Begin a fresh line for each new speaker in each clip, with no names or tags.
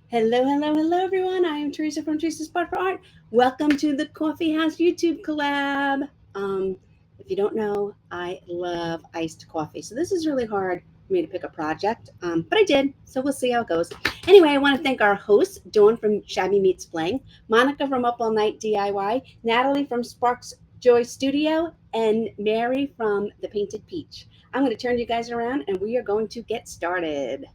Hello, hello, hello, everyone. I am Teresa from Teresa's Spot for Art. Welcome to the Coffee House YouTube collab. If you don't know, I love iced coffee. So this is really hard for me to pick a project, but I did. So we'll see how it goes. Anyway, I want to thank our hosts, Dawn from Shabby Meets Bling, Monica from Up All Night DIY, Natalie from Sparks Joy Studio, and Mary from The Painted Peach. I'm going to turn you guys around and we are going to get started.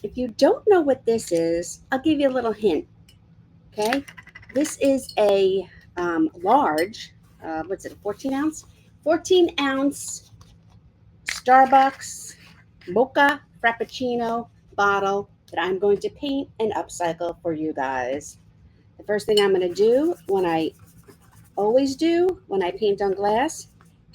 If you don't know what this is, I'll give you a little hint. Okay, this is a large, what's it, a 14 ounce? 14 ounce Starbucks Mocha Frappucino bottle that I'm going to paint and upcycle for you guys. The first thing I'm going to do, when I always do when I paint on glass,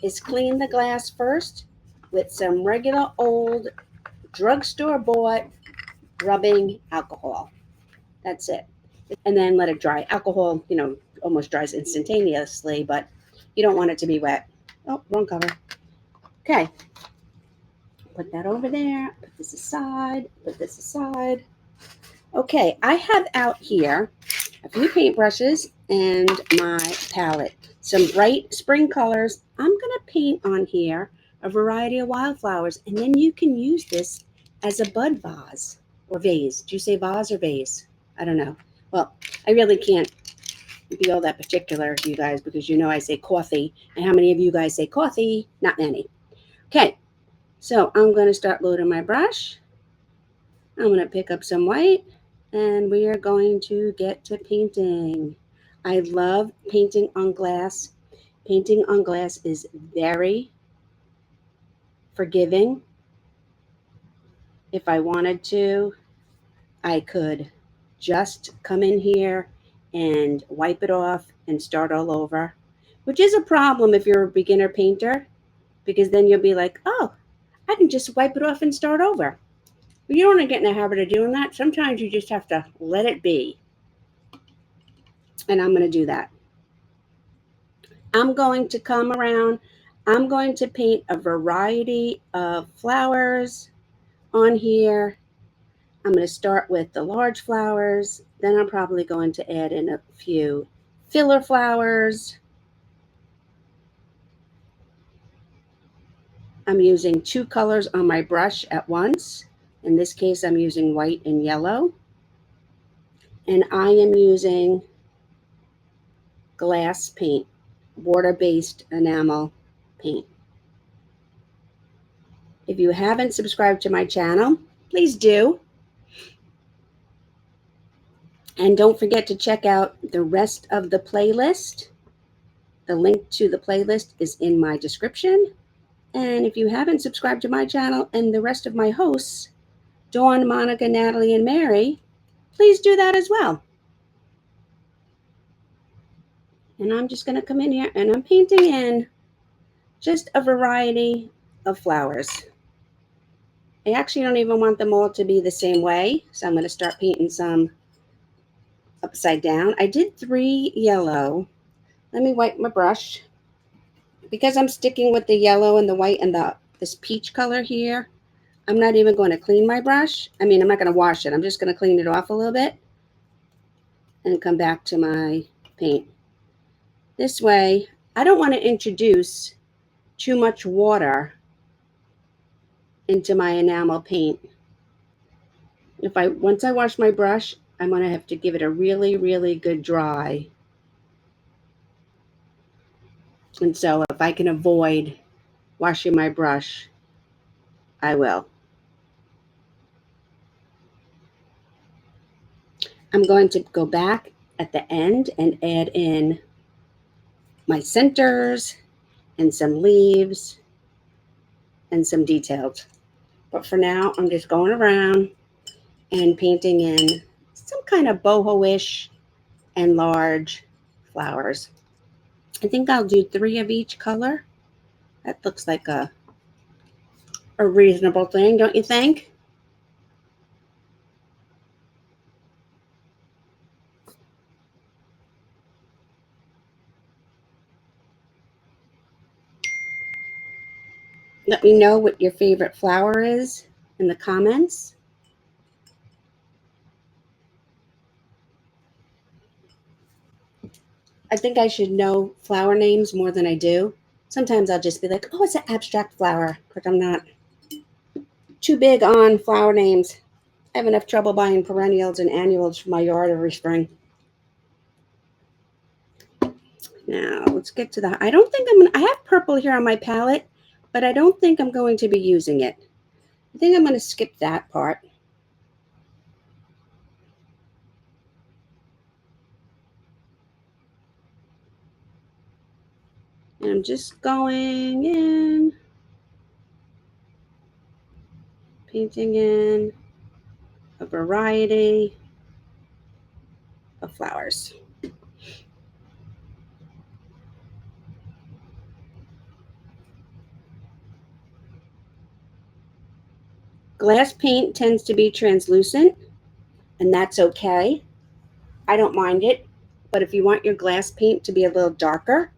is clean the glass first with some regular old drugstore bought rubbing alcohol. That's it. And then let it dry. Alcohol, almost dries instantaneously, but you don't want it to be wet. Oh, wrong cover. Okay, put that over there. Put this aside. Put this aside. Okay, I have out here a few paintbrushes and my palette. Some bright spring colors. I'm going to paint on here a variety of wildflowers, and then you can use this as a bud vase or vase. Do you say vase or vase? I don't know. Well, I really can't be all that particular, you guys, because I say coffee. And how many of you guys say coffee? Not many. Okay, so I'm going to start loading my brush. I'm going to pick up some white, and we are going to get to painting. I love painting on glass. Painting on glass is very forgiving. If I wanted to, I could just come in here and wipe it off and start all over, which is a problem if you're a beginner painter, because then you'll be like, oh, I can just wipe it off and start over. But you don't want to get in the habit of doing that. Sometimes you just have to let it be. And I'm going to do that. I'm going to come around. I'm going to paint a variety of flowers on here. I'm going to start with the large flowers. Then I'm probably going to add in a few filler flowers. I'm using two colors on my brush at once. In this case, I'm using white and yellow. And I am using glass paint, water-based enamel paint. If you haven't subscribed to my channel, please do. And don't forget to check out the rest of the playlist. The link to the playlist is in my description. And if you haven't subscribed to my channel and the rest of my hosts, Dawn, Monica, Natalie, and Mary, please do that as well. And I'm just going to come in here and I'm painting in just a variety of flowers. I actually don't even want them all to be the same way. So I'm going to start painting some upside down. I did 3 yellow. Let me wipe my brush. Because I'm sticking with the yellow and the white and this peach color here, I'm not even going to clean my brush. I'm not going to wash it. I'm just going to clean it off a little bit and come back to my paint. This way, I don't want to introduce too much water into my enamel paint. Once I wash my brush, I'm going to have to give it a really, really good dry. And so if I can avoid washing my brush, I will. I'm going to go back at the end and add in my centers and some leaves and some details. But for now, I'm just going around and painting in some kind of boho-ish and large flowers. I think I'll do 3 of each color. That looks like a reasonable thing, don't you think? Let me know what your favorite flower is in the comments. I think I should know flower names more than I do. Sometimes I'll just be like, oh, it's an abstract flower, but I'm not too big on flower names. I have enough trouble buying perennials and annuals for my yard every spring. Now, let's get to the, I don't think I have purple here on my palette, but I don't think I'm going to be using it. I think I'm going to skip that part. And I'm just going in, painting in a variety of flowers. Glass paint tends to be translucent, and that's okay. I don't mind it, but if you want your glass paint to be a little darker,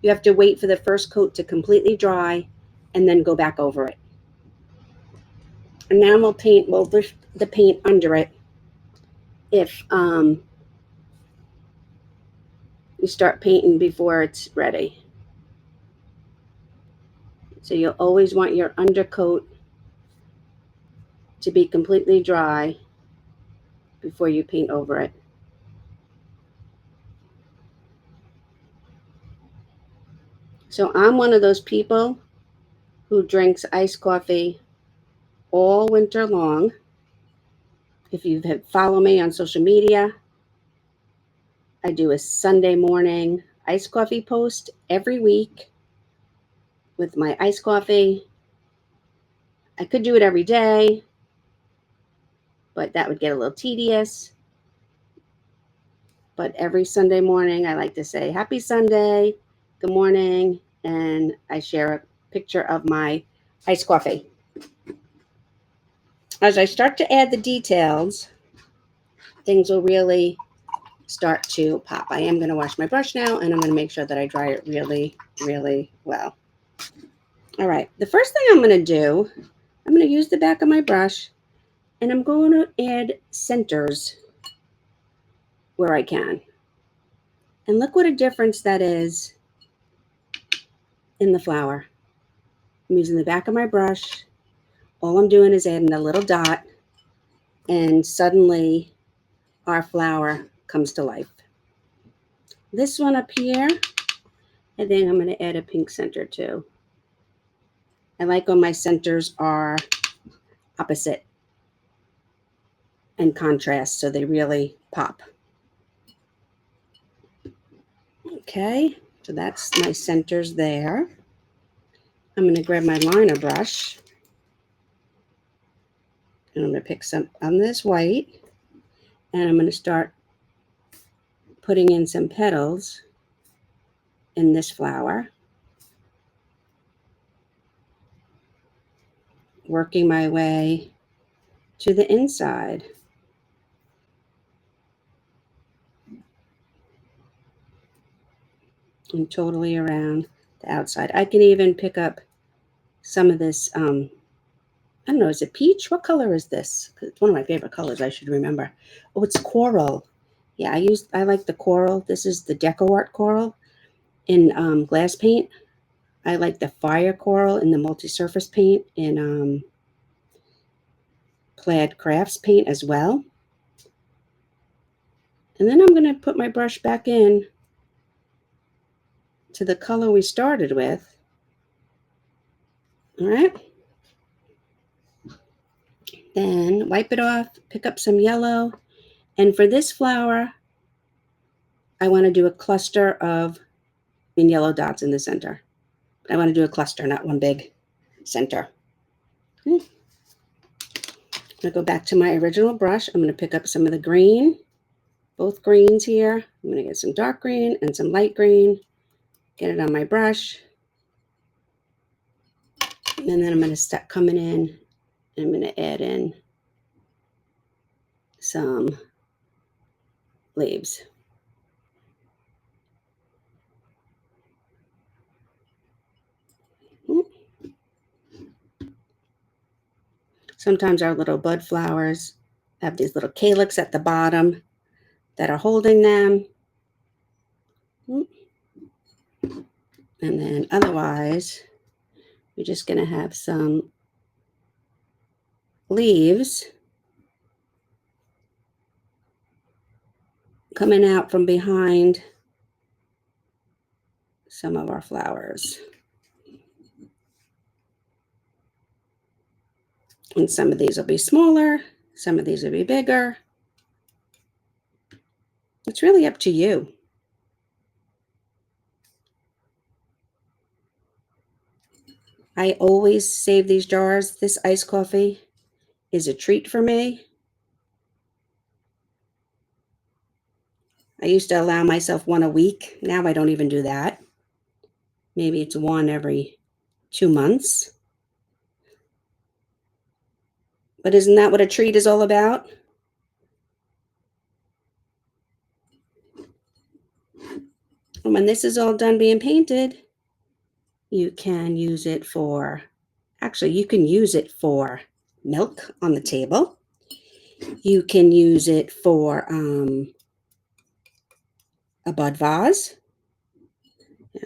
you have to wait for the first coat to completely dry and then go back over it. Enamel paint will lift the paint under it if you start painting before it's ready. So you'll always want your undercoat to be completely dry before you paint over it. So I'm one of those people who drinks iced coffee all winter long. If you follow me on social media, I do a Sunday morning iced coffee post every week with my iced coffee. I could do it every day, but that would get a little tedious. But every Sunday morning, I like to say, Happy Sunday, good morning, and I share a picture of my iced coffee. As I start to add the details, things will really start to pop. I am going to wash my brush now, and I'm going to make sure that I dry it really, really well. All right, the first thing I'm going to do, I'm going to use the back of my brush, and I'm going to add centers where I can. And look what a difference that is in the flower. I'm using the back of my brush. All I'm doing is adding a little dot, and suddenly our flower comes to life. This one up here, I think I'm going to add a pink center too. I like when my centers are opposite and contrast, so they really pop. Okay, so that's my centers there. I'm going to grab my liner brush, and I'm going to pick some on this white, and I'm going to start putting in some petals in this flower, working my way to the inside. And totally around the outside. I can even pick up some of this, I don't know, is it peach? What color is this? It's one of my favorite colors, I should remember. Oh, it's coral. Yeah, I like the coral. This is the Decor coral in glass paint. I like the fire coral in the multi-surface paint in Plaid Crafts paint as well. And then I'm going to put my brush back in to the color we started with. All right. Then wipe it off, pick up some yellow. And for this flower, I want to do a cluster of yellow dots in the center. I want to do a cluster, not one big center. Okay. I'm going to go back to my original brush. I'm going to pick up some of the green, both greens here. I'm going to get some dark green and some light green, get it on my brush. And then I'm going to start coming in, and I'm going to add in some leaves. Sometimes our little bud flowers have these little calyx at the bottom that are holding them. And then otherwise, we're just going to have some leaves coming out from behind some of our flowers. And some of these will be smaller, some of these will be bigger. It's really up to you. I always save these jars. This iced coffee is a treat for me. I used to allow myself one a week. Now I don't even do that. Maybe it's one every 2 months. But isn't that what a treat is all about? And when this is all done being painted, you can use it for, actually, you can use it for milk on the table. You can use it for a bud vase. Yeah.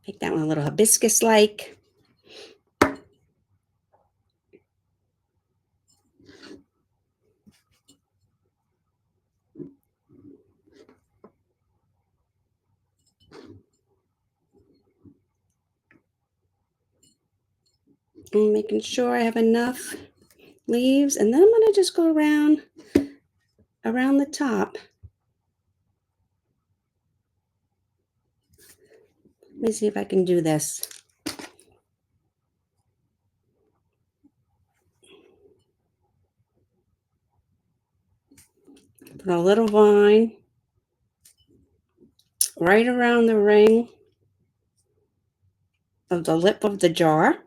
Make that one a little hibiscus-like. I'm making sure I have enough leaves, and then I'm going to just go around the top. Let me see if I can do this. Put a little vine right around the ring of the lip of the jar.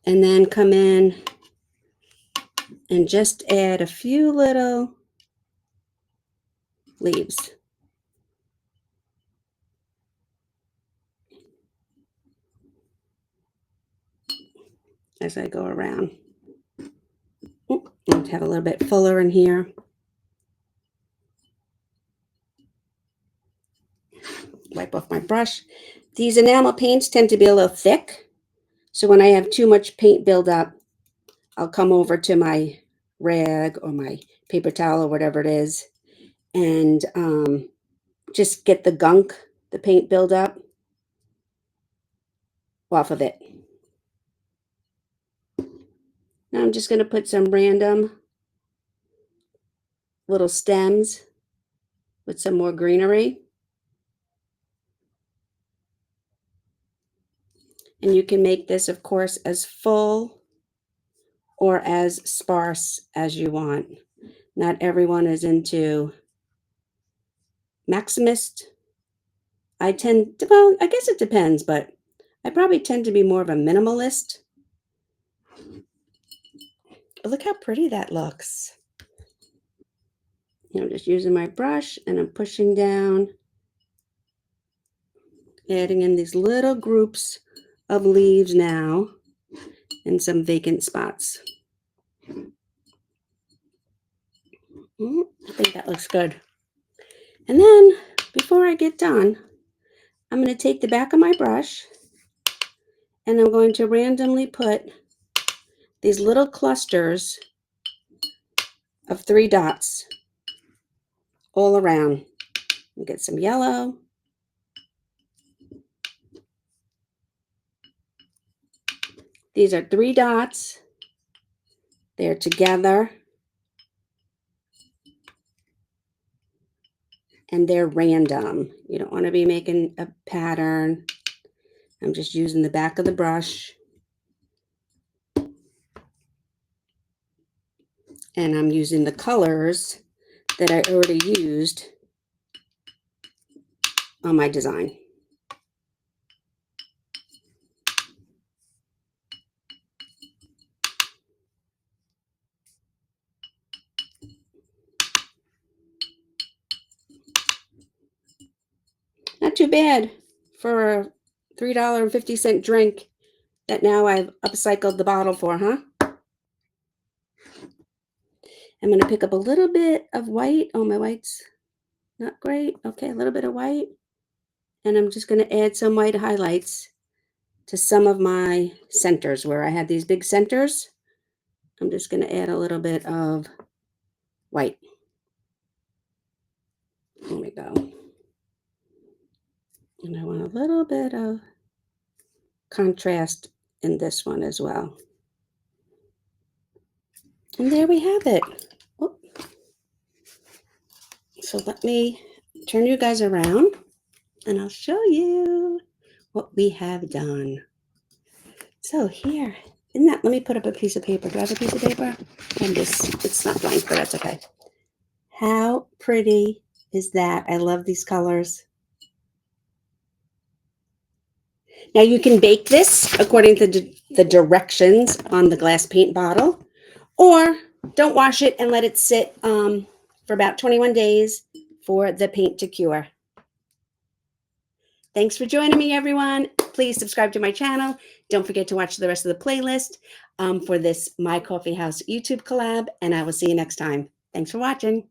And then come in and just add a few little leaves. As I go around. And have a little bit fuller in here. Wipe off my brush. These enamel paints tend to be a little thick. So when I have too much paint build up, I'll come over to my rag or my paper towel or whatever it is and just get the gunk, the paint build up off of it. Now I'm just going to put some random little stems with some more greenery. And you can make this, of course, as full or as sparse as you want. Not everyone is into maximist. I tend to, well, I guess it depends, but I probably tend to be more of a minimalist. But look how pretty that looks. I'm just using my brush and I'm pushing down, adding in these little groups of leaves now and some vacant spots. I think that looks good. And then before I get done, I'm going to take the back of my brush and I'm going to randomly put these little clusters of 3 dots all around. And get some yellow. These are 3 dots. They're together. And they're random. You don't want to be making a pattern. I'm just using the back of the brush. And I'm using the colors that I already used on my design. Not too bad for a $3.50 drink. that now I've upcycled the bottle for, huh? I'm going to pick up a little bit of white. Oh, my white's not great. Okay, a little bit of white. And I'm just going to add some white highlights to some of my centers where I had these big centers. I'm just going to add a little bit of white. There we go. And I want a little bit of contrast in this one as well. And there we have it. Oh. So let me turn you guys around and I'll show you what we have done. So here, let me put up a piece of paper. Do I have a piece of paper? It's not blank, but that's okay. How pretty is that? I love these colors. Now you can bake this according to the directions on the glass paint bottle, or don't wash it and let it sit for about 21 days for the paint to cure. Thanks for joining me, everyone. Please subscribe to my channel. Don't forget to watch the rest of the playlist for this My Coffee House YouTube collab, and I will see you next time. Thanks for watching.